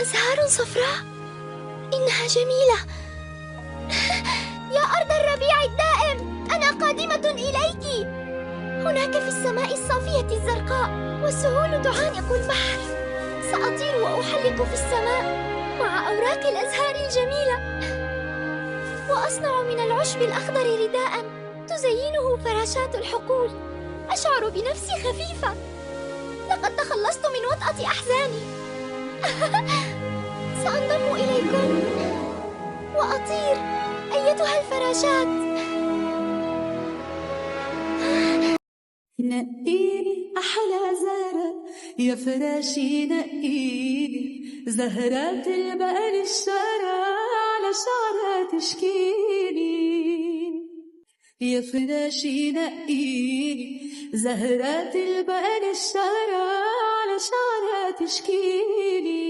أزهار صفراء، إنها جميلة. يا أرض الربيع الدائم، أنا قادمة إليك. هناك في السماء الصافية الزرقاء والسهول تعانق البحر. سأطير وأحلق في السماء مع أوراق الأزهار الجميلة، وأصنع من العشب الأخضر رداء تزينه فراشات الحقول. أشعر بنفسي خفيفة، لقد تخلصت من وطأة أحزاني. سأنضم إليكم وأطير أيتها الفراشات. نقيني أحلى زهرة يا فراشي، نقيني زهرات البقر الشارع على شعرها تشكيني. يا فراشي نقيني زهرات البقر الشارع على شعرها تشكيني.